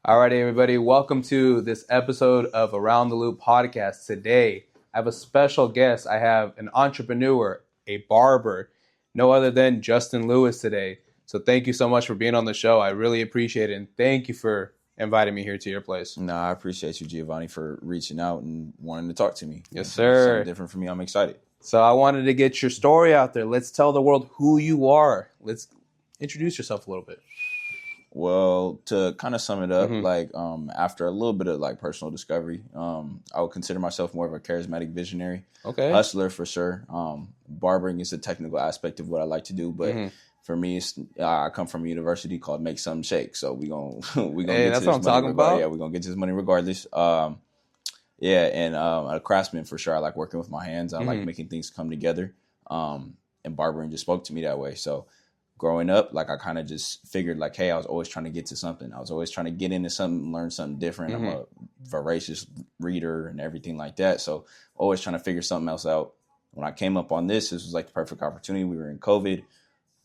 All right, everybody, welcome to this episode of Around the Loop podcast. Today, I have a special guest. I have an entrepreneur, a barber, no other than Justin Lewis today. So thank you so much for being on the show. I really appreciate it, and thank you for inviting me here to your place. No, I appreciate you, Giovanni, for reaching out and wanting to talk to me. Yes, It's sir. something different for me. I'm excited. So I wanted to get your story out there. Let's tell the world who you are. Let's introduce yourself a little bit. Well, to kind of sum it up, after a little bit of personal discovery, I would consider myself more of a charismatic visionary, hustler for sure. Barbering is a technical aspect of what I like to do, but for me, I come from a university called Make Something Shake, so we gonna we gonna Hey, get that's to what this I'm money talking about. Yeah, we're gonna get to this money regardless. A craftsman for sure. I like working with my hands. I like making things come together. And barbering just spoke to me that way. So growing up, I kind of just figured hey, I was always trying to get to something. I was always trying to get into something, learn something different. I'm a voracious reader and everything like that. So always trying to figure something else out. When I came up on this was the perfect opportunity. We were in COVID.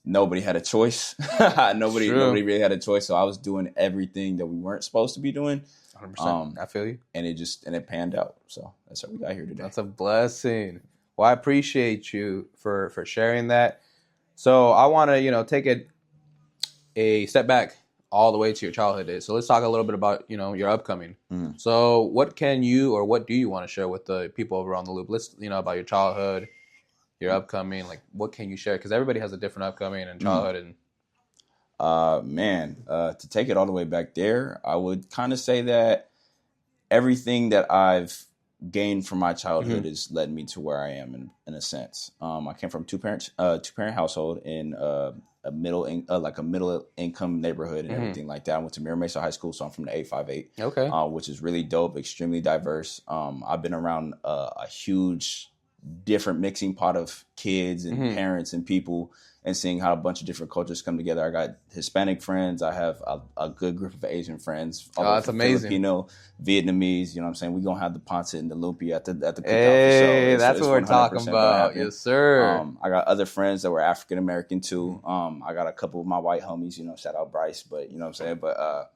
Nobody had a choice. Nobody really had a choice. So I was doing everything that we weren't supposed to be doing. 100%. I feel you. And it panned out. So that's how we got here today. That's a blessing. Well, I appreciate you for sharing that. So I want to, take a step back all the way to your childhood days. So let's talk a little bit about, your upcoming. So what do you want to share with the people over on the loop? Let's, about your childhood, your upcoming, what can you share? Because everybody has a different upcoming and childhood. To take it all the way back there, I would kind of say that everything that I've gained from my childhood has led me to where I am in a sense. I came from two parent household in a middle income neighborhood and everything like that. I went to Mira Mesa High School, so I'm from the 858. Okay. Which is really dope, extremely diverse. I've been around a huge different mixing pot of kids and parents and people, and seeing how a bunch of different cultures come together. I got Hispanic friends. I have a good group of Asian friends. That's amazing. Filipino, Vietnamese. You know what I'm saying? We're going to have the Ponce and the Lumpia at the cookout. Hey, that's what we're talking about. Yes, sir. I got other friends that were African American too. I got a couple of my white homies. Shout out Bryce. But you know what I'm saying? But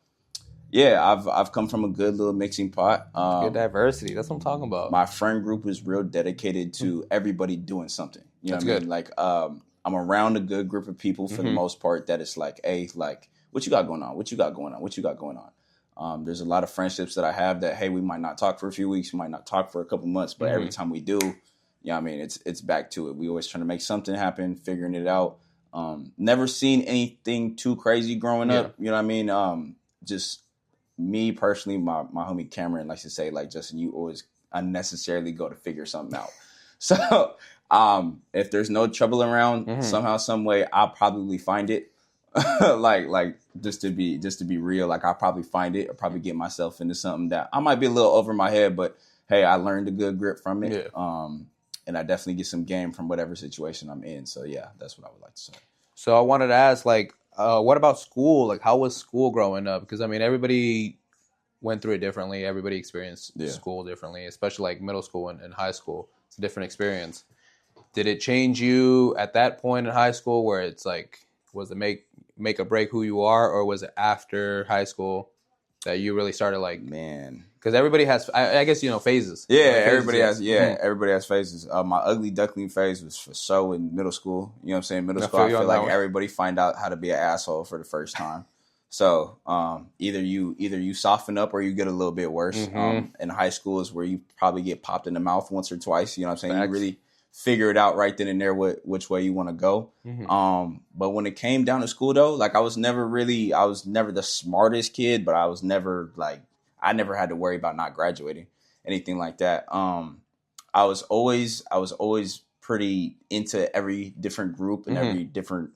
I've come from a good little mixing pot. Good diversity. That's what I'm talking about. My friend group is real dedicated to everybody doing something. You know what I mean? I'm around a good group of people for the most part that it's what you got going on? What you got going on? What you got going on? There's a lot of friendships that I have that, hey, we might not talk for a few weeks, we might not talk for a couple months, but every time we do, it's back to it. We always trying to make something happen, figuring it out. Never seen anything too crazy growing up. You know what I mean? Just me personally, my homie Cameron likes to say, Justin, you always unnecessarily go to figure something out. So if there's no trouble around, somehow, some way, I'll probably find it. just to be real, I'll probably find it or probably get myself into something that I might be a little over my head, but hey, I learned a good grip from it. Yeah. And I definitely get some game from whatever situation I'm in. So yeah, that's what I would like to say. So I wanted to ask, what about school? How was school growing up? Because everybody went through it differently. Everybody experienced school differently, especially middle school and high school. It's a different experience. Did it change you at that point in high school where it's was it make or break who you are, or was it after high school that you really started because everybody has, I guess, phases. Yeah, everybody has. Yeah, everybody has phases. My ugly duckling phase was for sure in middle school. You know what I'm saying? Middle school, I feel like everybody find out how to be an asshole for the first time. So either you soften up or you get a little bit worse. In high school is where you probably get popped in the mouth once or twice. You know what I'm saying? Facts. You really figure it out right then and there which way you want to go. But when it came down to school though, I was never the smartest kid, but I was never I never had to worry about not graduating, anything like that. I was always pretty into every different group and every different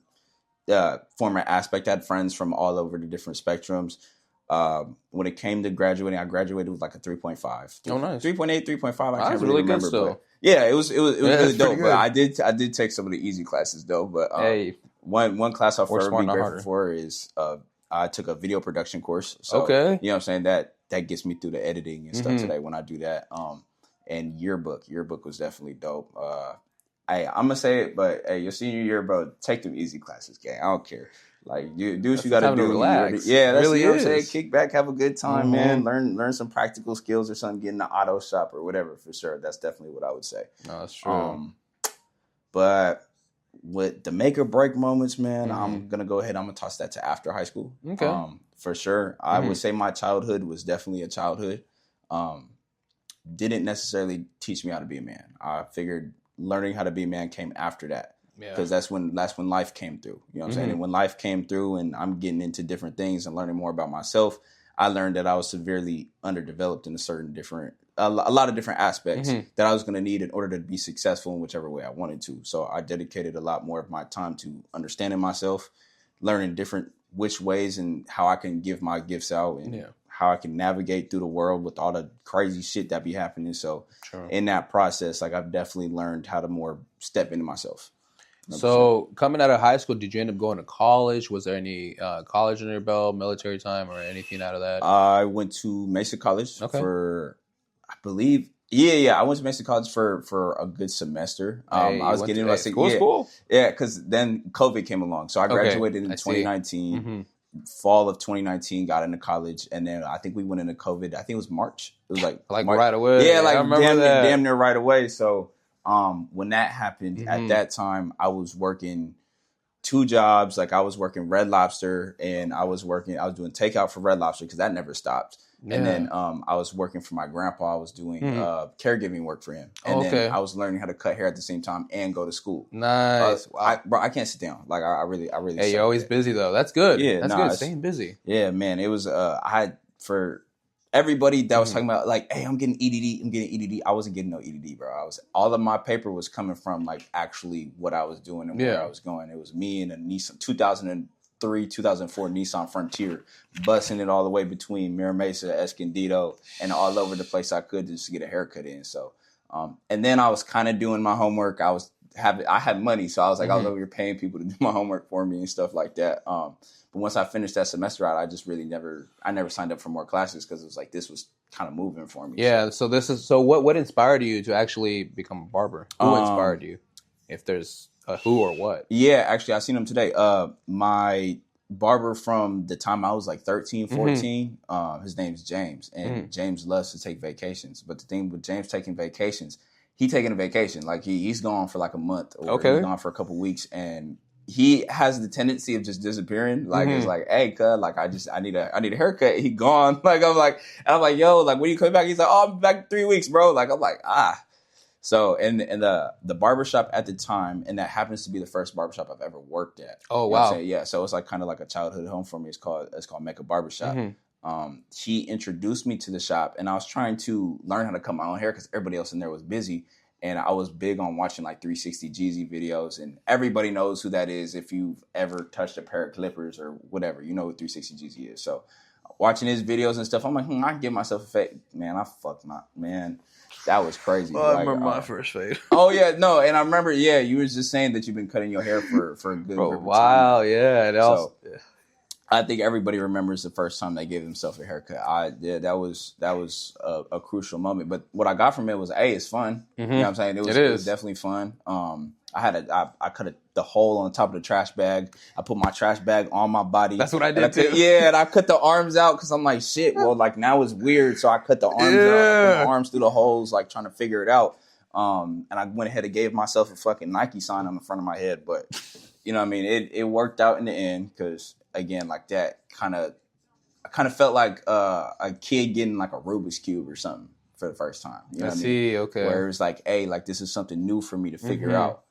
format aspect. I had friends from all over the different spectrums. When it came to graduating, I graduated with a 3.5. Oh, nice. 3.8, 3.5. I can't really remember. Good still. Yeah, it was really dope. But I did take some of the easy classes though. But one class I'll forever be grateful for is I took a video production course. So, okay. You know what I'm saying? That gets me through the editing and stuff today when I do that. And yearbook was definitely dope. Hey, I'm gonna say it, but hey, your senior year, bro, take them easy classes, gang. I don't care. Like, you do what you gotta do. Relax. Yeah, that's really you know what I'm saying. Kick back, have a good time, man. Learn some practical skills or something. Get in the auto shop or whatever for sure. That's definitely what I would say. No, that's true. But with the make or break moments, man, I'm gonna go ahead. I'm gonna toss that to after high school. Okay. For sure. I would say my childhood was definitely a childhood. Didn't necessarily teach me how to be a man. I figured learning how to be a man came after that. Because that's when life came through. You know what I'm saying? And when life came through and I'm getting into different things and learning more about myself, I learned that I was severely underdeveloped in a lot of different aspects that I was going to need in order to be successful in whichever way I wanted to. So I dedicated a lot more of my time to understanding myself, learning different which ways and how I can give my gifts out and how I can navigate through the world with all the crazy shit that be happening. So in that process, like I've definitely learned how to more step into myself. 100%. So coming out of high school, did you end up going to college? Was there any college in your belt, military time, or anything out of that? I went to Mesa College for, I believe, I went to Mesa College for a good semester. I was getting into school. Yeah, because then COVID came along. So I graduated in 2019. Fall of 2019, got into college, and then I think we went into COVID. I think it was March. It was like March. Right away. Yeah, like damn near right away. So when that happened, at that time, I was working 2 jobs. Like I was working Red Lobster, and I was doing takeout for Red Lobster because that never stopped. Yeah. And then I was working for my grandpa. I was doing caregiving work for him. And then I was learning how to cut hair at the same time and go to school. Nice. Wow. I can't sit down. Like I really. Hey, you're always busy though. That's good. Yeah, that's good. Staying busy. Yeah, man. It was. I had for everybody that was talking about like, hey, I'm getting EDD. I wasn't getting no EDD, bro. All of my paper was coming from like actually what I was doing and where I was going. It was me and a Nissan 2004 Nissan Frontier, busting it all the way between Mira Mesa, Escondido, and all over the place I could just to get a haircut in. So, and then I was kind of doing my homework. I had money, so I was like, I was over here paying people to do my homework for me and stuff like that. But once I finished that semester out, I just really never signed up for more classes because it was like this was kind of moving for me. Yeah. So what inspired you to actually become a barber? Who inspired you? If there's a who or what? Yeah, actually, I seen him today. My barber from the time I was like 13, 14, his name's James, and James loves to take vacations. But the thing with James taking vacations, he taking a vacation. Like he's gone for like a month or he's gone for a couple weeks, and he has the tendency of just disappearing. Like it's like, hey, cuz, like I need a haircut. He gone. I'm like, yo, like when you come back? He's like, oh, I'm back in 3 weeks, bro. Like I'm like, So in the barbershop at the time, and that happens to be the first barbershop I've ever worked at. Oh, wow. Yeah, so it's like kind of like a childhood home for me. It's called Mecca Barbershop. He introduced me to the shop, and I was trying to learn how to cut my own hair because everybody else in there was busy. And I was big on watching like 360 Jeezy videos, and everybody knows who that is if you've ever touched a pair of clippers or whatever. You know what 360 Jeezy is. So watching his videos and stuff, I'm like, I can give myself a fade. Man, that was crazy. Oh, I remember my first fade. Oh yeah, no, and I remember, you were just saying that you've been cutting your hair for a good grip of time. Yeah. I think everybody remembers the first time they gave themselves a haircut. That was a crucial moment. But what I got from it was, it's fun. You know what I'm saying? It was definitely fun. I cut the hole on top of the trash bag. I put my trash bag on my body. That's what I did too. And I cut the arms out because I'm like, shit. Well, like now it's weird, so I cut the arms out. I put my arms through the holes, like trying to figure it out. And I went ahead and gave myself a fucking Nike sign on the front of my head. But you know what I mean? It worked out in the end because again, like that I kind of felt like a kid getting like a Rubik's Cube or something for the first time. You know what I mean? Okay. Where it's like, hey, like this is something new for me to figure out.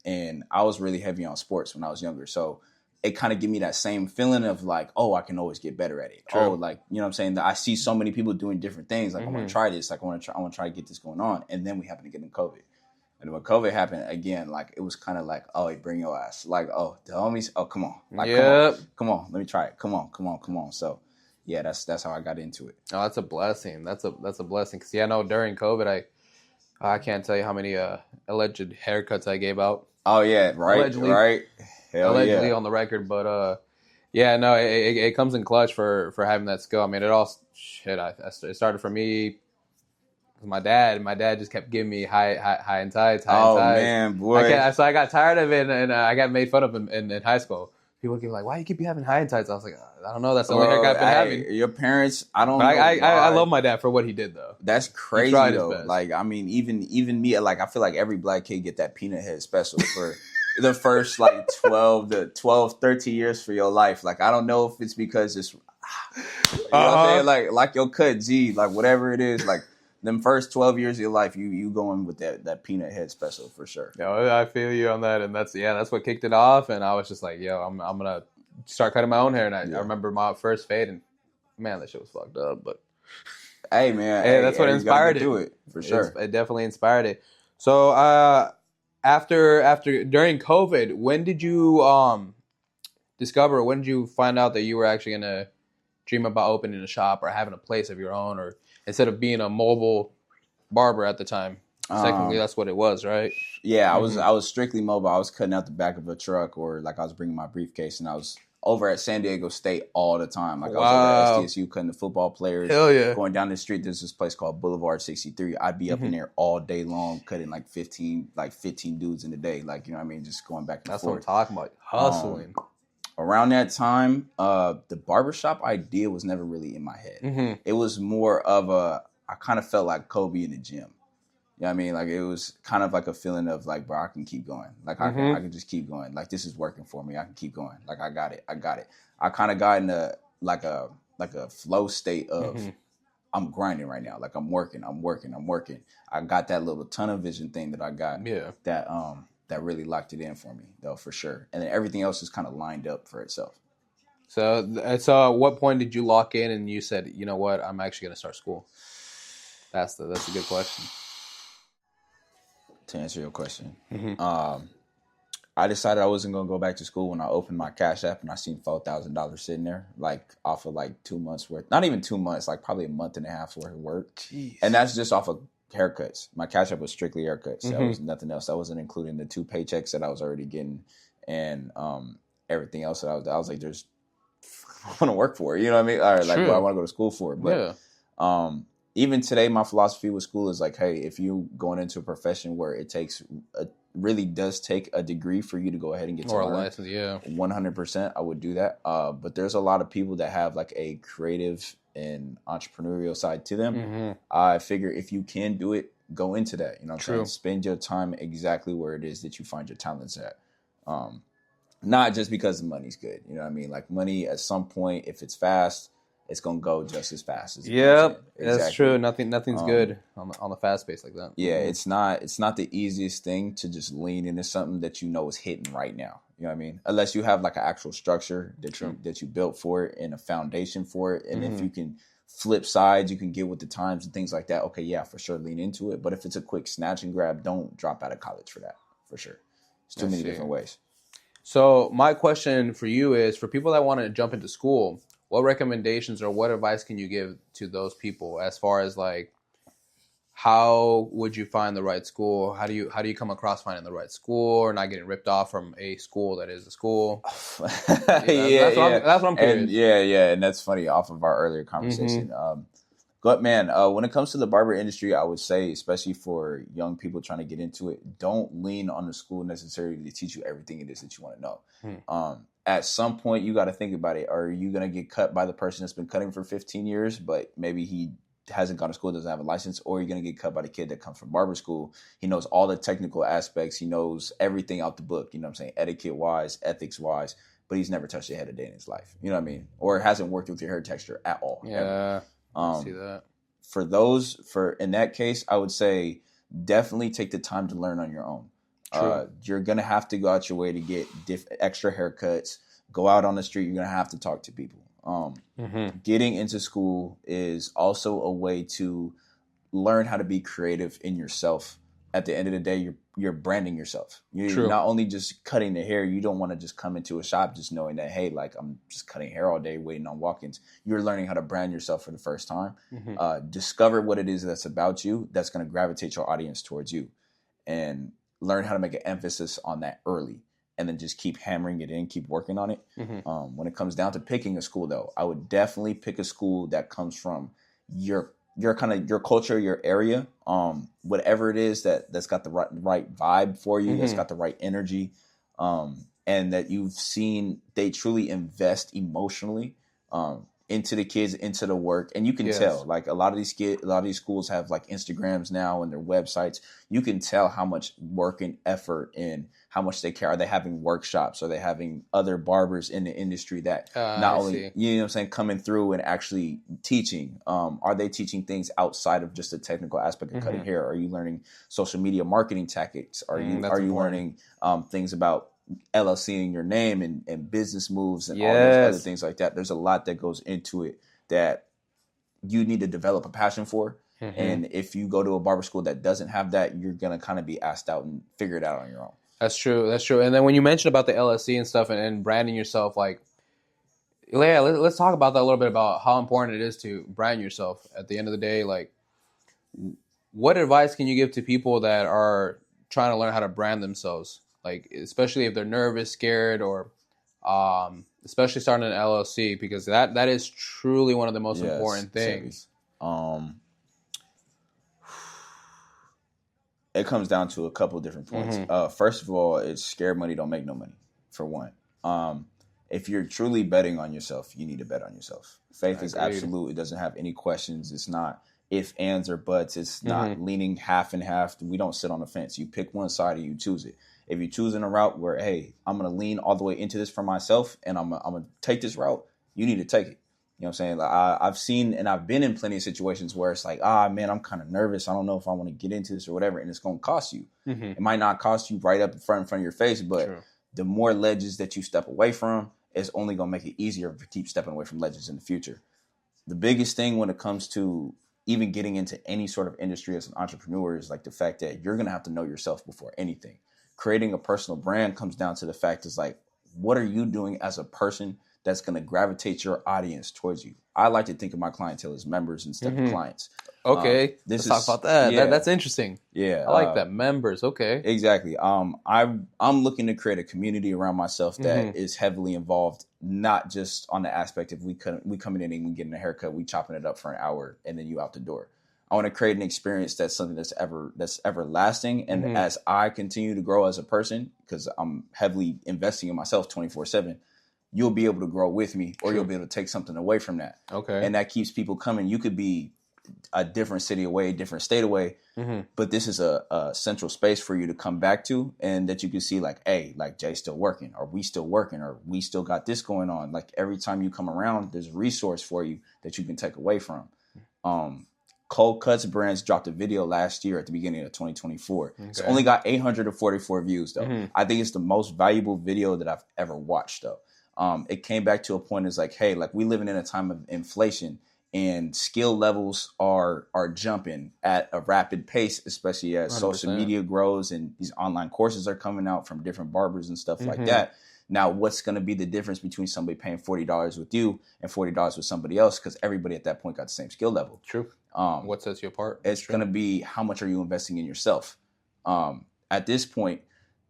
And I was really heavy on sports when I was younger. So it kind of gave me that same feeling of like, oh, I can always get better at it. True. Oh, like, you know what I'm saying? That I see so many people doing different things. Like I want to try this. Like I want to try to get this going on. And then we happen to get in COVID. And when COVID happened again, like it was kind of like, oh, bring your ass. Like, oh, the homies, oh, come on. Like, come on, let me try it. Come on. So yeah, that's how I got into it. Oh, that's a blessing. That's a blessing. Cause during COVID, I can't tell you how many alleged haircuts I gave out. Oh yeah, right. Allegedly on the record, but it comes in clutch for having that skill. I mean, it started for me My dad just kept giving me high and tights, Oh man, boy! So I got tired of it, and I got made fun of in high school. People would be like, "Why you keep having high and tights?" I was like, "I don't know. That's the only haircut I've been having." Your parents, I don't know. I love my dad for what he did, though. That's crazy, though. Like, I mean, even me, like, I feel like every black kid get that peanut head special for the first like 13 years for your life. Like, I don't know if it's because it's, you know what I'm saying? Like your cut, G, like whatever it is, like. Them first 12 years of your life, you going with that peanut head special for sure. Yo, I feel you on that, and that's what kicked it off. And I was just like, yo, I'm gonna start cutting my own hair. And I remember my first fade, and man, that shit was fucked up. But hey, man, that's what inspired it for sure. It definitely inspired it. So after during COVID, when did you discover? When did you find out that you were actually gonna dream about opening a shop or having a place of your own, or instead of being a mobile barber at the time? Technically, that's what it was, right? Yeah, I was strictly mobile. I was cutting out the back of a truck, or like I was bringing my briefcase, and I was over at San Diego State all the time. Like I was over at SDSU cutting the football players. Hell yeah. Going down the street, there's this place called Boulevard 63. I'd be up in there all day long, cutting like 15 dudes in a day. Like, you know what I mean? Just going back and forth. That's what I'm talking about. Hustling. Around that time, the barbershop idea was never really in my head. It was more of I kind of felt like Kobe in the gym. You know what I mean? Like, it was kind of like a feeling of like, bro, I can keep going. Like, I can just keep going. Like, this is working for me. I can keep going. Like, I got it. I kind of got into like a flow state of I'm grinding right now. Like, I'm working. I got that little tunnel vision thing that I got. Yeah. That really locked it in for me, though, for sure. And then everything else is kind of lined up for itself. So at what point did you lock in and you said, you know what, I'm actually going to start school? That's a good question. To answer your question, I decided I wasn't going to go back to school when I opened my Cash App and I seen $4,000 sitting there, like off of like 2 months worth. Not even 2 months, like probably a month and a half worth of work. Jeez. And that's just off of haircuts. My Cash App was strictly haircuts. That was nothing else. That wasn't including the 2 paychecks that I was already getting and everything else that I was like, I want to work for it. You know what I mean? All right, like, well, I want to go to school for it. But even today, my philosophy with school is like, hey, if you going into a profession where it really does take a degree for you to go ahead and get to a license, 100%, I would do that. But there's a lot of people that have like a creative and entrepreneurial side to them. I figure if you can do it, go into that. You know what I'm saying? Spend your time exactly where it is that you find your talents at. Not just because the money's good. You know what I mean? Like, money at some point, if it's fast, it's gonna go just as fast as that's true. Nothing's good on the fast pace like that. Yeah, it's not the easiest thing to just lean into something that you know is hitting right now. You know what I mean? Unless you have like an actual structure that you built for it and a foundation for it, and if you can flip sides, you can get with the times and things like that. Okay, yeah, for sure, lean into it. But if it's a quick snatch and grab, don't drop out of college for that. For sure, there's too many different ways. So my question for you is, for people that want to jump into school, what recommendations or what advice can you give to those people as far as like, how would you find the right school? How do you come across finding the right school or not getting ripped off from a school that is a school? That's what I'm curious. And and that's funny off of our earlier conversation. But man, when it comes to the barber industry, I would say, especially for young people trying to get into it, don't lean on the school necessarily to teach you everything it is that you want to know. At some point, you got to think about it. Are you going to get cut by the person that's been cutting for 15 years, but maybe he hasn't gone to school, doesn't have a license, or you're going to get cut by the kid that comes from barber school? He knows all the technical aspects. He knows everything out the book, you know what I'm saying, etiquette-wise, ethics-wise, but he's never touched your head a day in his life. You know what I mean? Or hasn't worked with your hair texture at all. Yeah, I see that. In that case, I would say definitely take the time to learn on your own. You're going to have to go out your way to get extra haircuts, go out on the street. You're going to have to talk to people. Getting into school is also a way to learn how to be creative in yourself. At the end of the day, you're branding yourself. You're not only just cutting the hair. You don't want to just come into a shop just knowing that, hey, like, I'm just cutting hair all day waiting on walk-ins. You're learning how to brand yourself for the first time. Discover what it is that's about you that's going to gravitate your audience towards you, and learn how to make an emphasis on that early, and then just keep hammering it in, keep working on it. When it comes down to picking a school, though, I would definitely pick a school that comes from your your culture, your area, whatever it is that's got the right vibe for you, that's got the right energy, and that you've seen they truly invest emotionally into the kids, into the work, and you can tell. Like a lot of these schools have like Instagrams now and their websites. You can tell how much work and effort and how much they care. Are they having workshops? Are they having other barbers in the industry that not only you know what I'm saying coming through and actually teaching? Are they teaching things outside of just the technical aspect of cutting hair? Are you learning social media marketing tactics? Are you learning things about LLC in your name and business moves and all those other things like that? There's a lot that goes into it that you need to develop a passion for. And if you go to a barber school that doesn't have that, you're going to kind of be asked out and figure it out on your own. That's true. And then when you mentioned about the LLC and stuff and branding yourself, like, yeah, let's talk about that a little bit about how important it is to brand yourself. At the end of the day, like, what advice can you give to people that are trying to learn how to brand themselves? Like, especially if they're nervous, scared, or especially starting an LLC, because that is truly one of the most important things. It comes down to a couple of different points. First of all, it's scared money don't make no money, for one. If you're truly betting on yourself, you need to bet on yourself. Faith is absolute. It doesn't have any questions. It's not if, ands, or buts. It's not leaning half and half. We don't sit on the fence. You pick one side and you choose it. If you choose in a route where, hey, I'm going to lean all the way into this for myself and I'm going to take this route, you need to take it. You know what I'm saying? Like, I've seen and I've been in plenty of situations where it's like, man, I'm kind of nervous. I don't know if I want to get into this or whatever. And it's going to cost you. It might not cost you right up in front of your face, but the more ledges that you step away from, it's only going to make it easier to keep stepping away from ledges in the future. The biggest thing when it comes to even getting into any sort of industry as an entrepreneur is like the fact that you're going to have to know yourself before anything. Creating a personal brand comes down to the fact is like, what are you doing as a person that's going to gravitate your audience towards you? I like to think of my clientele as members instead of clients. Okay, let's talk about that. That's interesting. Yeah, I like that. Members. Okay, exactly. I'm looking to create a community around myself that is heavily involved, not just on the aspect of we coming in and we getting a haircut, we chopping it up for an hour, and then you out the door. I want to create an experience that's something that's everlasting. And as I continue to grow as a person, because I'm heavily investing in myself 24/7. You'll be able to grow with me, or you'll be able to take something away from that. Okay. And that keeps people coming. You could be a different city away, different state away, but this is a central space for you to come back to, and that you can see like, hey, like Jay's still working, or we still working, or we still got this going on. Like every time you come around, there's a resource for you that you can take away from. Cold Cuts Brands dropped a video last year at the beginning of 2024. Okay. It's only got 844 views though. I think it's the most valuable video that I've ever watched though. It came back to a point is like, hey, like we living in a time of inflation and skill levels are jumping at a rapid pace, especially as 100%. Social media grows and these online courses are coming out from different barbers and stuff like that. Now, what's going to be the difference between somebody paying $40 with you and $40 with somebody else? Because everybody at that point got the same skill level. True. What sets you apart? It's going to be how much are you investing in yourself? At this point,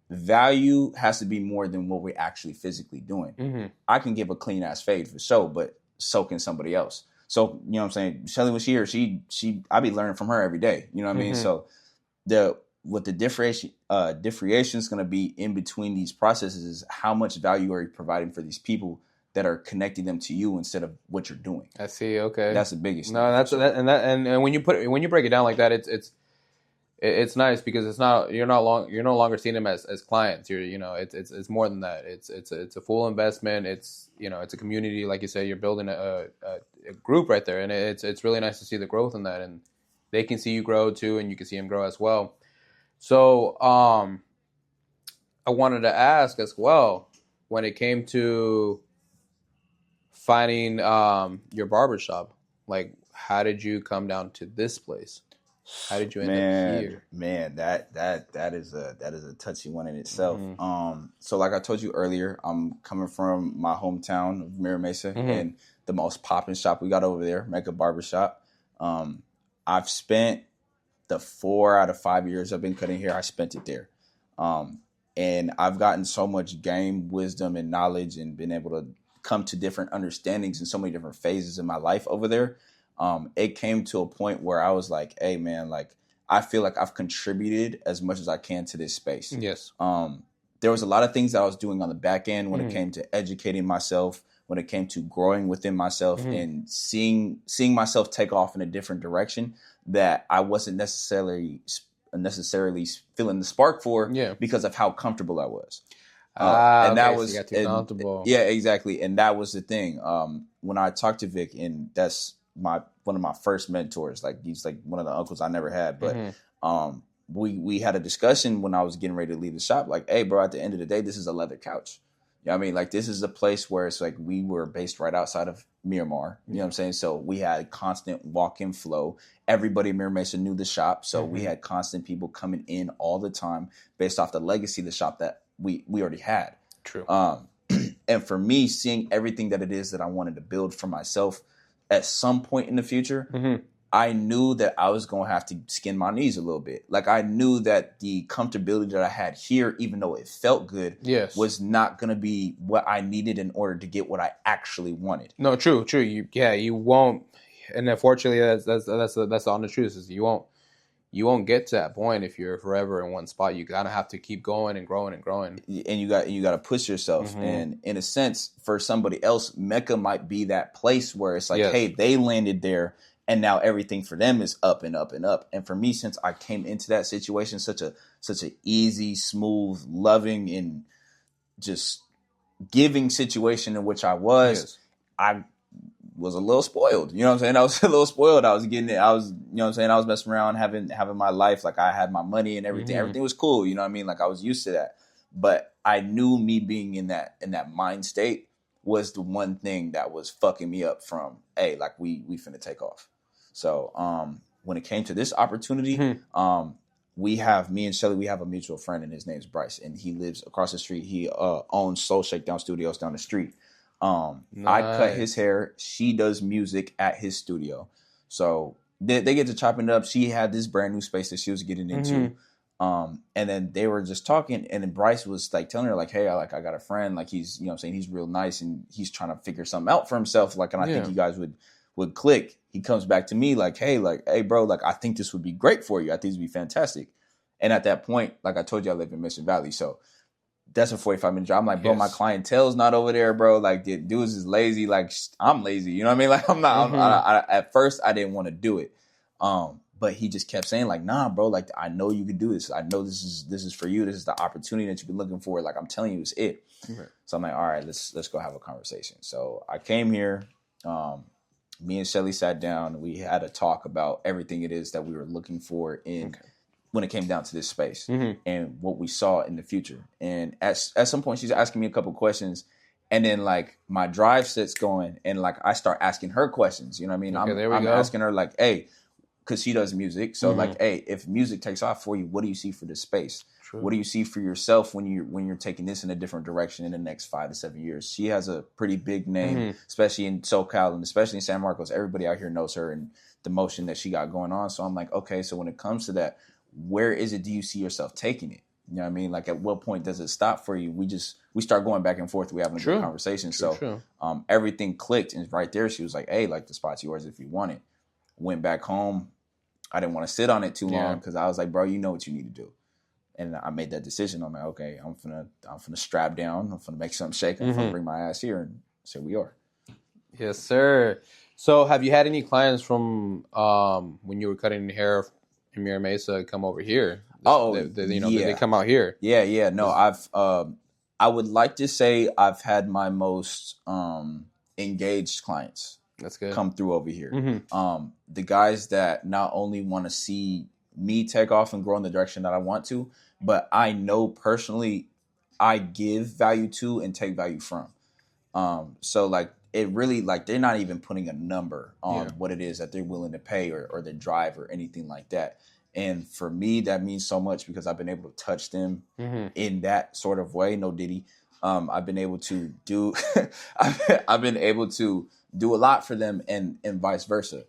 value has to be more than what we're actually physically doing. I can give a clean ass fade for sure, but so can somebody else. So, you know what I'm saying? Shelly was here. She I be learning from her every day. You know what I mean? So what the differentiation is going to be in between these processes is how much value are you providing for these people that are connecting them to you instead of what you're doing. I see. Okay. That's the biggest thing. And when you break it down like that, it's nice because it's not you're no longer seeing them as clients. It's more than that. It's a full investment. It's a community, like you say. You're building a group right there, and it's really nice to see the growth in that, and they can see you grow too, and you can see them grow as well. So I wanted to ask as well, when it came to finding your barbershop, like how did you come down to this place? How did you end up here? Man, that is a touchy one in itself. So like I told you earlier, I'm coming from my hometown of Mira Mesa and the most popping shop we got over there, Mecca Barbershop. I've spent the 4 out of 5 years I've been cutting hair, I spent it there. And I've gotten so much game, wisdom, and knowledge and been able to come to different understandings in so many different phases in my life over there. it came to a point where I was like, hey man, like I feel like I've contributed as much as I can to this space. Yes. There was a lot of things that I was doing on the back end when it came to educating myself, when it came to growing within myself and seeing myself take off in a different direction that I wasn't necessarily feeling the spark for because of how comfortable I was. And that was, so you got too comfortable. Yeah, exactly. And that was the thing. When I talked to Vic, and that's one of my first mentors, like he's like one of the uncles I never had, but we had a discussion when I was getting ready to leave the shop, like, hey bro, at the end of the day, this is a leather couch. You know what I mean? Like this is a place where it's like we were based right outside of Miramar. You know what I'm saying? So we had constant walk-in flow. Everybody in Mira Mesa knew the shop. So we had constant people coming in all the time based off the legacy of the shop that we already had. True. And for me, seeing everything that it is that I wanted to build for myself at some point in the future, I knew that I was going to have to skin my knees a little bit. Like I knew that the comfortability that I had here, even though it felt good, was not going to be what I needed in order to get what I actually wanted. No, true. You won't. And unfortunately, that's the honest truth is you won't get to that point if you're forever in one spot. You gotta have to keep going and growing and growing. And you got to push yourself. And in a sense, for somebody else, Mecca might be that place where it's like, hey, they landed there. And now everything for them is up and up and up. And for me, since I came into that situation, such a easy, smooth, loving, and just giving situation in which I was, I was a little spoiled. You know what I'm saying? I was a little spoiled. I was getting it. I was, you know what I'm saying? I was messing around, having my life. Like I had my money and everything. Everything was cool. You know what I mean? Like I was used to that. But I knew me being in that mind state was the one thing that was fucking me up from, hey, like we finna take off. So when it came to this opportunity, me and Shelly, we have a mutual friend, and his name's Bryce, and he lives across the street. He owns Soul Shakedown Studios down the street. Nice. I cut his hair. She does music at his studio. So they get to chopping it up. She had this brand new space that she was getting into. And then they were just talking, and then Bryce was like telling her like, hey, I got a friend, like he's, you know what I'm saying, he's real nice and he's trying to figure something out for himself. Like, and I think you guys would click. He comes back to me like, hey bro, like I think this would be great for you. I think this would be fantastic. And at that point, like I told you, I live in Mission Valley. So that's a 45-minute drive. I'm like, bro, my clientele's not over there, bro. Like, dudes is lazy. Like, I'm lazy. You know what I mean? Like, I'm not. At first, I didn't want to do it. But he just kept saying, like, nah, bro. Like, I know you can do this. I know this is for you. This is the opportunity that you've been looking for. Like, I'm telling you, it's it. So I'm like, all right, let's go have a conversation. So I came here. Me and Shelly sat down. We had a talk about everything it is that we were looking for in. When it came down to this space and what we saw in the future. And at some point, she's asking me a couple questions, and then like my drive sets going, and like I start asking her questions. You know what I mean? I'm asking her like, hey, because she does music. So like, hey, if music takes off for you, what do you see for this space? True. What do you see for yourself when you're taking this in a different direction in the next 5 to 7 years? She has a pretty big name, especially in SoCal and especially in San Marcos. Everybody out here knows her and the motion that she got going on. So I'm like, okay, so when it comes to that, where is it do you see yourself taking it? You know what I mean? Like at what point does it stop for you? We start going back and forth. We having a good conversation. Everything clicked, and right there she was like, hey, like the spot's yours if you want it. Went back home. I didn't want to sit on it too long because I was like, bro, you know what you need to do. And I made that decision. I'm like, okay, I'm finna strap down. I'm finna make something shake. I'm finna bring my ass here, and so we are. Yes, sir. So have you had any clients from when you were cutting hair in Mira Mesa come over here? They come out here. Yeah. No, I would like to say I've had my most engaged clients. That's good. Come through over here. The guys that not only want to see me take off and grow in the direction that I want to, but I know personally I give value to and take value from. So like it really, like they're not even putting a number on what it is that they're willing to pay or the drive or anything like that. And for me, that means so much because I've been able to touch them in that sort of way. No Diddy. I've been able to do I've been able to do a lot for them and vice versa.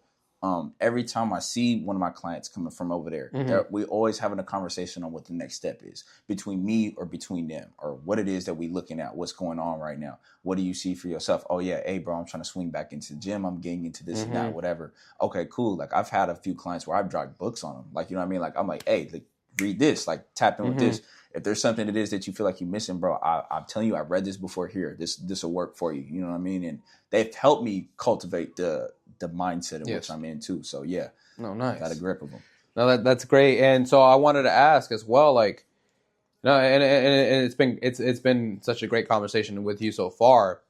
every time I see one of my clients coming from over there, we always having a conversation on what the next step is between me or between them, or what it is that we looking at, what's going on right now. What do you see for yourself? Oh yeah, hey bro, I'm trying to swing back into the gym. I'm getting into this and that, whatever. Okay, cool. Like I've had a few clients where I've dropped books on them. Like, you know what I mean? Like I'm like, hey, like, read this, like tap in with this. If there's something it is that you feel like you're missing, bro, I'm telling you, I read this before here. This will work for you. You know what I mean? And they've helped me cultivate the mindset in which I'm in too. So yeah. No, nice. Got a grip of them. No, that's great. And so I wanted to ask as well, like, no, and it's been such a great conversation with you so far.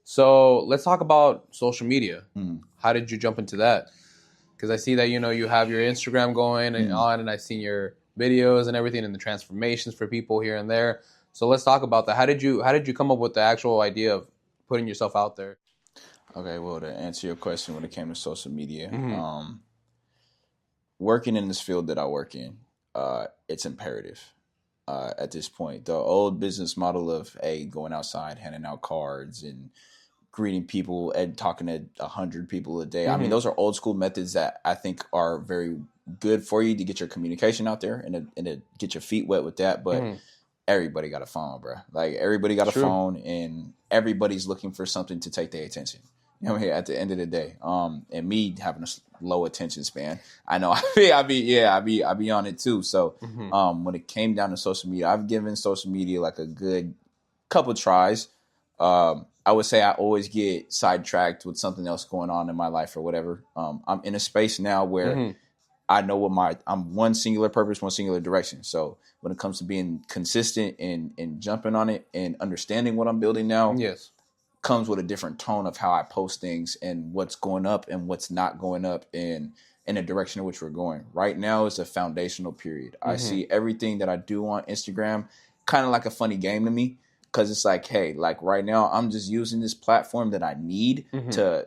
So let's talk about social media. How did you jump into that? Because I see that, you know, you have your Instagram going and on, and I've seen your videos and everything and the transformations for people here and there. So let's talk about that. How did you come up with the actual idea of putting yourself out there? Okay, well, to answer your question when it came to social media, working in this field that I work in, it's imperative at this point. The old business model of going outside, handing out cards and greeting people and talking to 100 people a day. I mean, those are old school methods that I think are very good for you to get your communication out there and to get your feet wet with that. But everybody got a phone, bro. Like everybody got a phone, and everybody's looking for something to take their attention. You know what I mean? At the end of the day, and me having a low attention span, I know I be on it too. So when it came down to social media, I've given social media like a good couple tries. I would say I always get sidetracked with something else going on in my life or whatever. I'm in a space now where I know what I'm one singular purpose, one singular direction. So when it comes to being consistent and jumping on it and understanding what I'm building now, comes with a different tone of how I post things and what's going up and what's not going up in the direction in which we're going. Right now is a foundational period. I see everything that I do on Instagram kind of like a funny game to me. Because it's like, hey, like right now, I'm just using this platform that I need to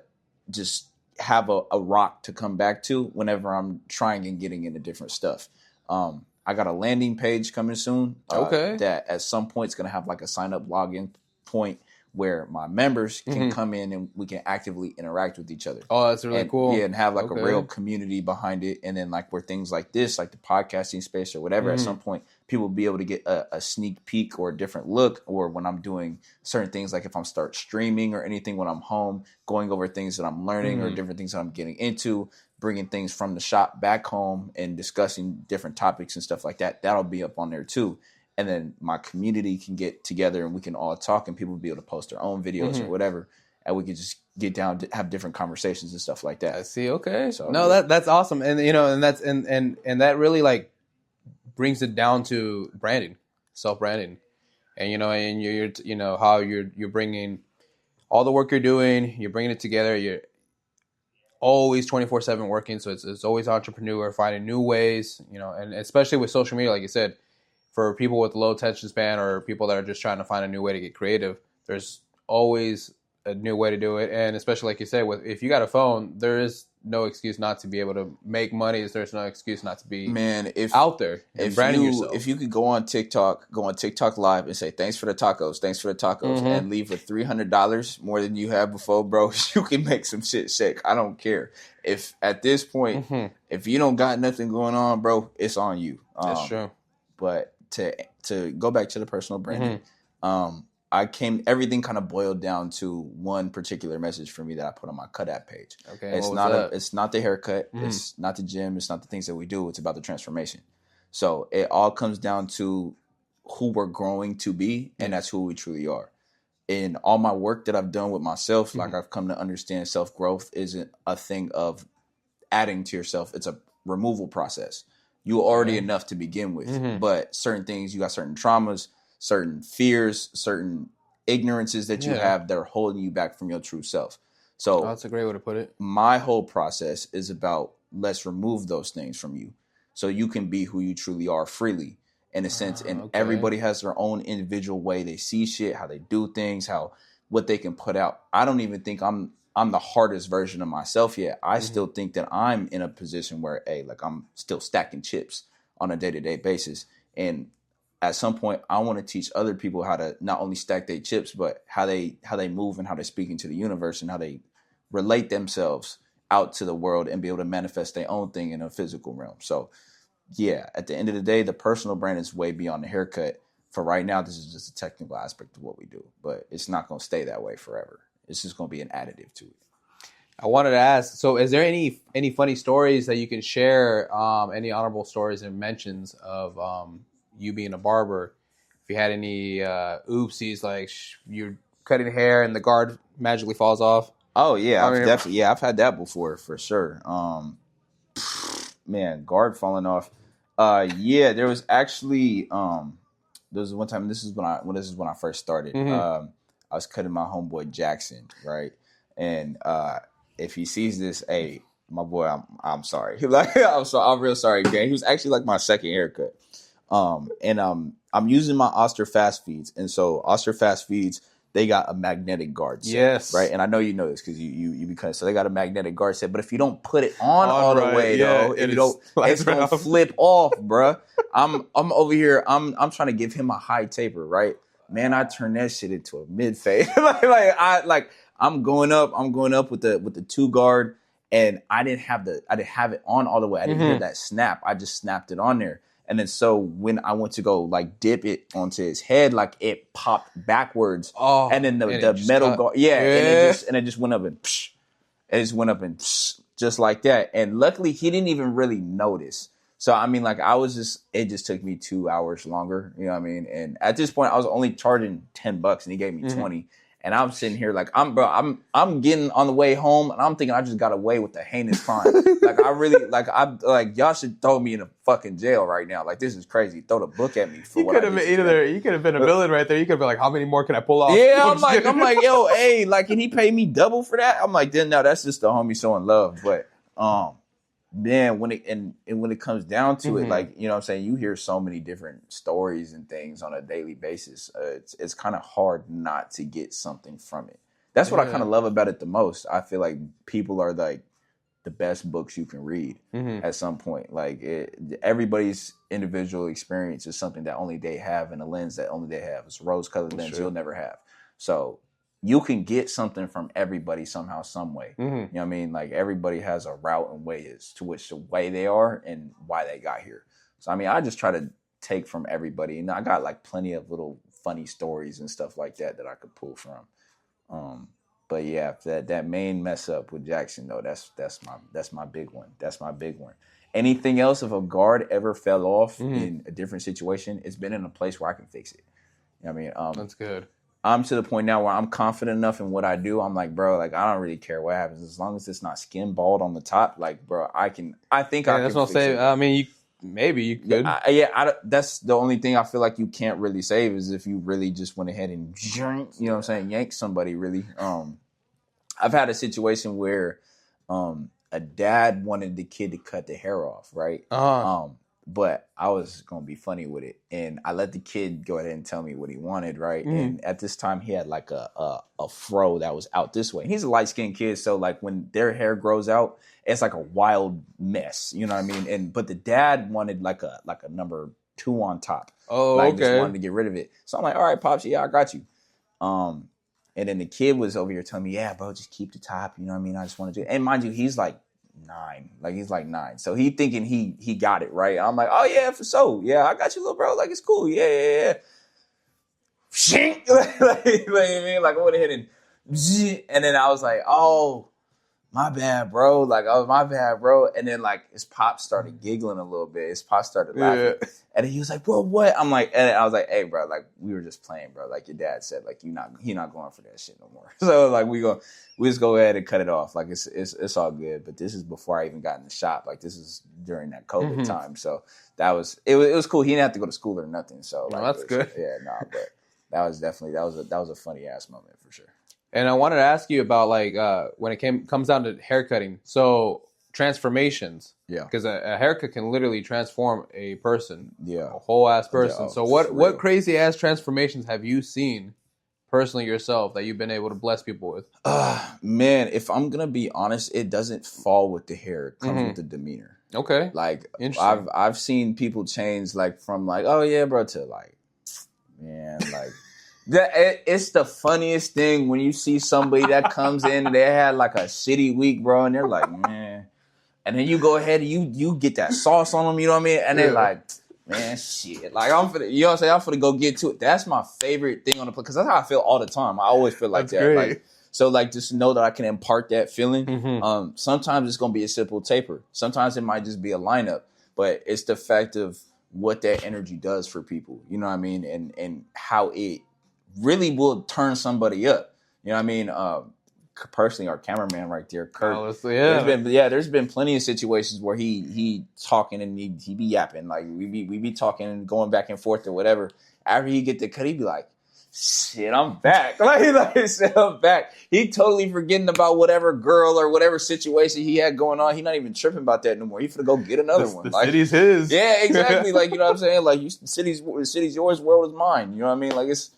just have a rock to come back to whenever I'm trying and getting into different stuff. I got a landing page coming soon. That at some point is going to have like a sign up login point where my members can come in and we can actively interact with each other. Oh, that's really cool. Yeah, and have like a real community behind it. And then like where things like this, like the podcasting space or whatever, at some point, people will be able to get a sneak peek or a different look, or when I'm doing certain things, like if I'm start streaming or anything when I'm home, going over things that I'm learning or different things that I'm getting into, bringing things from the shop back home and discussing different topics and stuff like that. That'll be up on there too. And then my community can get together and we can all talk and people will be able to post their own videos or whatever. And we can just get down to have different conversations and stuff like that. I see. Okay. So no, that's awesome. And, you know, and that's, and that really like brings it down to branding, self-branding. And, you know, and you're you know, how you're bringing all the work you're doing, you're bringing it together. You're always 24/7 working. So it's always entrepreneur, finding new ways, you know, and especially with social media, like you said, for people with low attention span or people that are just trying to find a new way to get creative, there's always a new way to do it. And especially like you said, if you got a phone, there is no excuse not to be able to make money. There's no excuse not to be out there and branding yourself. If you could go on TikTok Live and say, thanks for the tacos, and leave with $300 more than you had before, bro, you can make some shit sick. I don't care. If at this point, if you don't got nothing going on, bro, it's on you. That's true. But to go back to the personal branding, everything kind of boiled down to one particular message for me that I put on my Cut App page. Okay, it's not the haircut, it's not the gym, it's not the things that we do, it's about the transformation. So it all comes down to who we're growing to be, and that's who we truly are. In all my work that I've done with myself, like I've come to understand self-growth isn't a thing of adding to yourself, it's a removal process. You're already enough to begin with, but certain things, you got certain traumas, certain fears, certain ignorances that you have that are holding you back from your true self. So that's a great way to put it. My whole process is about let's remove those things from you so you can be who you truly are freely in a sense. And everybody has their own individual way they see shit, how they do things, what they can put out. I don't even think I'm the hardest version of myself yet. I still think that I'm in a position where, I'm still stacking chips on a day-to-day basis. And at some point, I want to teach other people how to not only stack their chips, but how they move and how they speak into the universe and how they relate themselves out to the world and be able to manifest their own thing in a physical realm. So yeah, at the end of the day, the personal brand is way beyond the haircut. For right now, this is just a technical aspect of what we do, but it's not going to stay that way forever. It's just going to be an additive to it. I wanted to ask, so is there any funny stories that you can share, any honorable stories and mentions of you being a barber? If you had any oopsies, like you're cutting hair and the guard magically falls off? Oh, yeah, I've had that before, for sure. Man, guard falling off. Yeah, there was actually... there was one time. This is when I first started. I was cutting my homeboy Jackson, right? And if he sees this, hey, my boy, I'm sorry. I'm real sorry, gang. He was actually like my second haircut. And I'm using my Oster Fast Feeds, and so Oster Fast Feeds, they got a magnetic guard set, yes, right? And I know you know this because you because so they got a magnetic guard set. But if you don't put it on all the way, though, it's gonna flip off, bruh. I'm over here. I'm trying to give him a high taper, right? Man, I turned that shit into a mid fade. I'm going up with the 2 guard, and I didn't have it on all the way. I didn't hear that snap. I just snapped it on there. And then so when I went to go like dip it onto his head, like it popped backwards. Oh, and then the metal guard, and it just went up and psh, it just went up and psh, just like that. And luckily he didn't even really notice. So I mean, like it just took me 2 hours longer. You know what I mean? And at this point I was only charging $10 and he gave me 20. And I'm sitting here like I'm getting on the way home and I'm thinking I just got away with the heinous crime. Y'all should throw me in a fucking jail right now. Like, this is crazy. Throw the book at me for what I did. You could have been a villain right there. You could have been like, how many more can I pull off? Yeah, I'm like, yo, hey, like, can he pay me double for that? I'm like, then no, that's just the homie showing love. But man, when it comes down to it, like, you know what I'm saying, you hear so many different stories and things on a daily basis. It's kind of hard not to get something from it. That's what I kind of love about it the most. I feel like people are like the best books you can read at some point. Like everybody's individual experience is something that only they have, and a lens that only they have. It's a rose-colored lens you'll never have. So you can get something from everybody somehow, some way. You know what I mean? Like everybody has a route and way as to which the way they are and why they got here. So I mean, I just try to take from everybody, and I got like plenty of little funny stories and stuff like that I could pull from. But yeah, that main mess up with Jackson though, that's my big one. That's my big one. Anything else, if a guard ever fell off in a different situation, it's been in a place where I can fix it. You know what I mean? That's good. I'm to the point now where I'm confident enough in what I do. I'm like, bro, like I don't really care what happens as long as it's not skin bald on the top. Like, bro, I think I can. That's what I'm saying. I mean, maybe you could. That's the only thing I feel like you can't really save is if you really just went ahead and, you know what I'm saying, yank somebody really. I've had a situation where a dad wanted the kid to cut the hair off, right? But I was going to be funny with it. And I let the kid go ahead and tell me what he wanted, right? And at this time, he had like a fro that was out this way. He's a light-skinned kid, so like when their hair grows out, it's like a wild mess. You know what I mean? But the dad wanted like a number 2 on top. Oh, okay. Just wanted to get rid of it. So I'm like, all right, Pops, yeah, I got you. And then the kid was over here telling me, yeah, bro, just keep the top. You know what I mean? I just want to do it. And mind you, he's like 9. Like, he's like 9. So he thinking he got it, right? I'm like, oh, yeah, for so. Yeah, I got you, little bro. Like, it's cool. Yeah. Shink. Like, I went ahead and then I was like, oh, my bad, bro. Like, oh, my bad, bro. And then, like, his pop started giggling a little bit. His pop started laughing. Yeah. And he was like, bro, what? I'm like, and I was like, hey, bro, like, we were just playing, bro. Like, your dad said, like, he not going for that shit no more. So, like, we just go ahead and cut it off. Like, it's all good. But this is before I even got in the shop. Like, this is during that COVID time. So, it was cool. He didn't have to go to school or nothing. So, like, that's good. Yeah, but that was definitely, that was a funny ass moment for sure. And I wanted to ask you about like when it comes down to haircutting. So transformations, because a haircut can literally transform a person, a whole ass person. Yeah, so what crazy ass transformations have you seen personally yourself that you've been able to bless people with? Man, if I'm gonna be honest, it doesn't fall with the hair; it comes with the demeanor. Okay, like I've seen people change like from like, oh yeah, bro, to like, man, like. It's the funniest thing when you see somebody that comes in and they had like a shitty week, bro, and they're like, man. And then you go ahead and you get that sauce on them, you know what I mean? And they're like, man, shit. Like, I'm finna, you know what I'm saying? I'm finna go get to it. That's my favorite thing on the plane, because that's how I feel all the time. I always feel like that. Great. Like, so, like, just know that I can impart that feeling. Mm-hmm. Sometimes it's going to be a simple taper. Sometimes it might just be a lineup. But it's the fact of what that energy does for people, you know what I mean? And how it really will turn somebody up. You know what I mean? Personally, our cameraman right there, Kurt. There's been plenty of situations where he talking and he be yapping, like we be talking and going back and forth or whatever. After he get the cut, he be like, "Shit, I'm back." like shit, I'm back. He totally forgetting about whatever girl or whatever situation he had going on. He not even tripping about that no more. He finna go get another one. The city's his. Yeah, exactly. Like, you know what I'm saying? Like, the city's yours, world is mine. You know what I mean? Like, it's.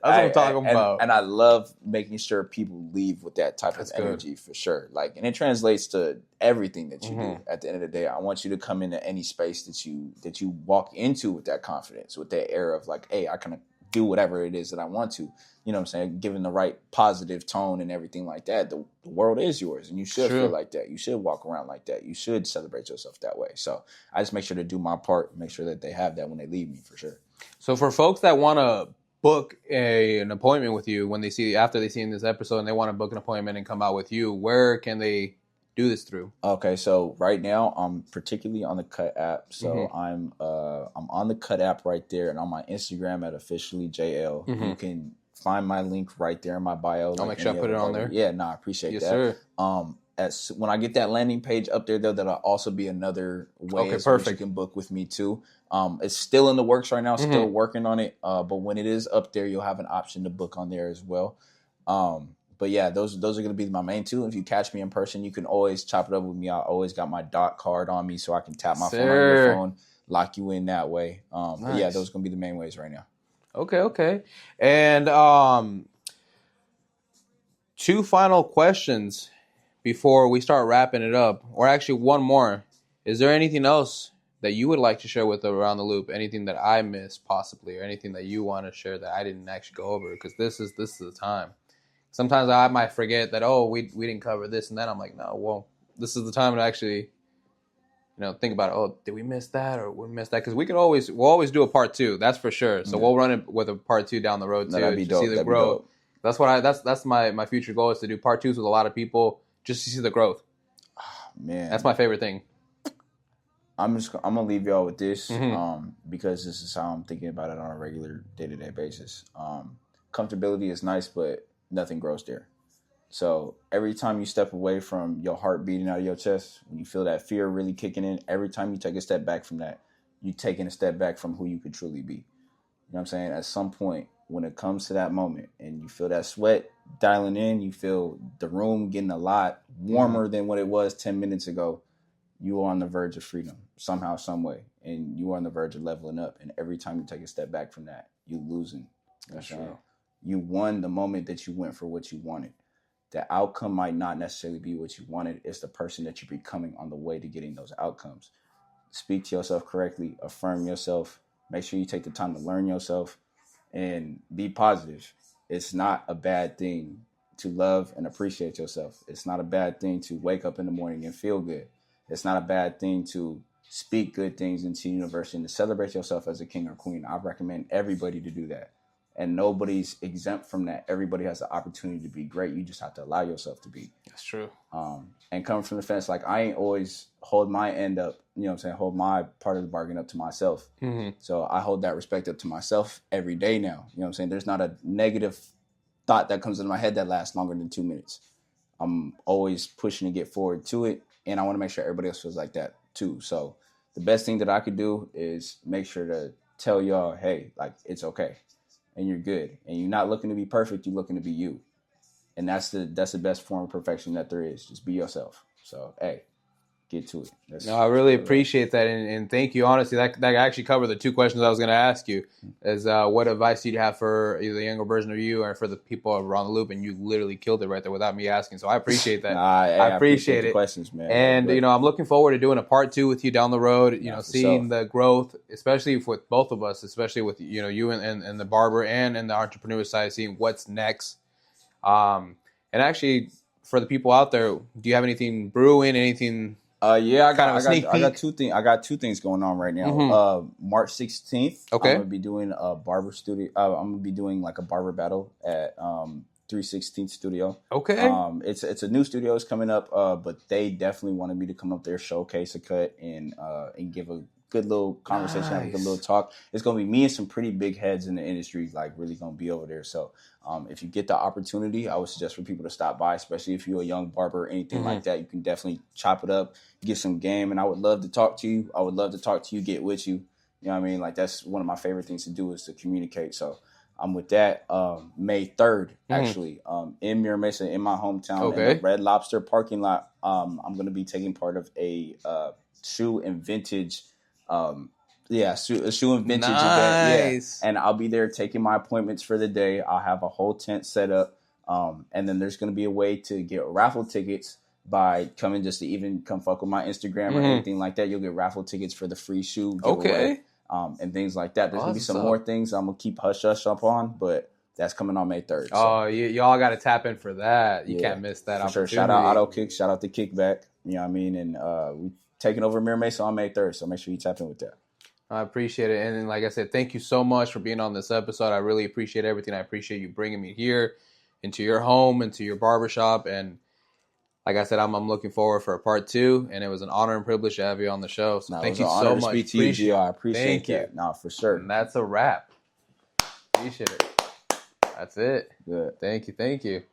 That's what I'm talking about. And I love making sure people leave with that type of energy for sure. Like, and it translates to everything that you do. At the end of the day, I want you to come into any space that you walk into with that confidence, with that air of like, hey, I can do whatever it is that I want to. You know what I'm saying? Given the right positive tone and everything like that, the world is yours, and you should feel like that. You should walk around like that. You should celebrate yourself that way. So I just make sure to do my part, make sure that they have that when they leave me for sure. So for folks that want to book an appointment with you after they see this episode and they want to book an appointment and come out with you, where can they do this through? Okay, so right now I'm particularly on the Cut app. So I'm on the Cut app right there, and on my Instagram at officiallyJL. You can find my link right there in my bio. I'll make sure I put it on there. Yeah, I appreciate that. Sir. When I get that landing page up there, though, that'll also be another way that you can book with me too. It's still in the works right now, still working on it. But when it is up there, you'll have an option to book on there as well. But yeah, those are going to be my main two. If you catch me in person, you can always chop it up with me. I always got my dot card on me, so I can tap my phone on your phone, lock you in that way. Nice. But yeah, those are going to be the main ways right now. Okay. And two final questions before we start wrapping it up, or actually one more. Is there anything else that you would like to share with Around the Loop? Anything that I missed possibly, or anything that you want to share that I didn't actually go over? Because this is the time. Sometimes I might forget that, we didn't cover this and that. I'm like, no, well, this is the time to actually, think about it. Oh, did we miss that or we missed that? Because we'll always do a part 2. That's for sure. So we'll run it with a part 2 down the road too. That'd be dope. See the growth. That's what that's my future goal, is to do part 2s with a lot of people just to see the growth. Oh, man, that's my favorite thing. I'm gonna leave y'all with this, because this is how I'm thinking about it on a regular day-to-day basis. Comfortability is nice, but nothing grows there. So every time you step away from your heart beating out of your chest, when you feel that fear really kicking in, every time you take a step back from that, you're taking a step back from who you could truly be. You know what I'm saying? At some point, when it comes to that moment and you feel that sweat dialing in, you feel the room getting a lot warmer than what it was 10 minutes ago, you are on the verge of freedom somehow, some way. And you are on the verge of leveling up. And every time you take a step back from that, you're losing. That's right. You won the moment that you went for what you wanted. The outcome might not necessarily be what you wanted. It's the person that you're becoming on the way to getting those outcomes. Speak to yourself correctly. Affirm yourself. Make sure you take the time to learn yourself and be positive. It's not a bad thing to love and appreciate yourself. It's not a bad thing to wake up in the morning and feel good. It's not a bad thing to speak good things into the universe and to celebrate yourself as a king or queen. I recommend everybody to do that. And nobody's exempt from that. Everybody has the opportunity to be great. You just have to allow yourself to be. That's true. And coming from the fence, like, I ain't always hold my end up, hold my part of the bargain up to myself. So I hold that respect up to myself every day now. There's not a negative thought that comes into my head that lasts longer than 2 minutes. I'm always pushing to get forward to it. And I want to make sure everybody else feels like that too. So the best thing that I could do is make sure to tell y'all, hey, like, it's okay. And you're good. And you're not looking to be perfect. You're looking to be you. And that's the best form of perfection that there is. Just be yourself. So, hey, get to it. No, I really appreciate that, and thank you. Honestly, that actually covered the 2 questions I was going to ask you. Is what advice do you have for either the younger version of you or for the people around the loop? And you literally killed it right there without me asking. So I appreciate that. I appreciate it. The questions, man. And I'm looking forward to doing a part 2 with you down the road. Seeing the growth, especially with both of us, especially with you and the barber and the entrepreneur side, seeing what's next. And actually, for the people out there, do you have anything brewing? Anything? Yeah, I got 2 things. I got 2 things going on right now. Mm-hmm. March 16th, okay, I'm gonna be doing a barber studio. I'm gonna be doing like a barber battle at 316th Studio. Okay, it's a new studio is coming up, but they definitely wanted me to come up there, showcase a cut, and give a good little conversation, have a good little talk. It's gonna be me and some pretty big heads in the industry, like really gonna be over there. So if you get the opportunity, I would suggest for people to stop by, especially if you're a young barber or anything like that. You can definitely chop it up, get some game, and I would love to talk to you. I would love to talk to you, get with you. You know what I mean? Like, that's one of my favorite things to do is to communicate. So I'm with that. May 3rd, actually, in Mira Mesa, in my hometown, in the Red Lobster parking lot. I'm going to be taking part of a shoe and vintage a shoe and vintage event. Yeah. And I'll be there taking my appointments for the day. I'll have a whole tent set up. And then there's going to be a way to get raffle tickets by coming just to even come fuck with my Instagram or anything like that. You'll get raffle tickets for the free shoe giveaway, and things like that. There's going to be some more things I'm going to keep hush up on, but that's coming on May 3rd. So. Oh, y'all got to tap in for that. You can't miss that opportunity. Sure. Shout out Auto Kick. Shout out the Kickback. You know what I mean? And we taking over Mira Mesa on May 3rd, so make sure you tap in with that. I appreciate it. And like I said, thank you so much for being on this episode. I really appreciate everything. I appreciate you bringing me here into your home, into your barbershop. And like I said, I'm looking forward for a part 2. And it was an honor and privilege to have you on the show. So thank you so much. Speak to you, Gio. I appreciate that. No, for sure. And that's a wrap. Appreciate it. That's it. Good. Thank you.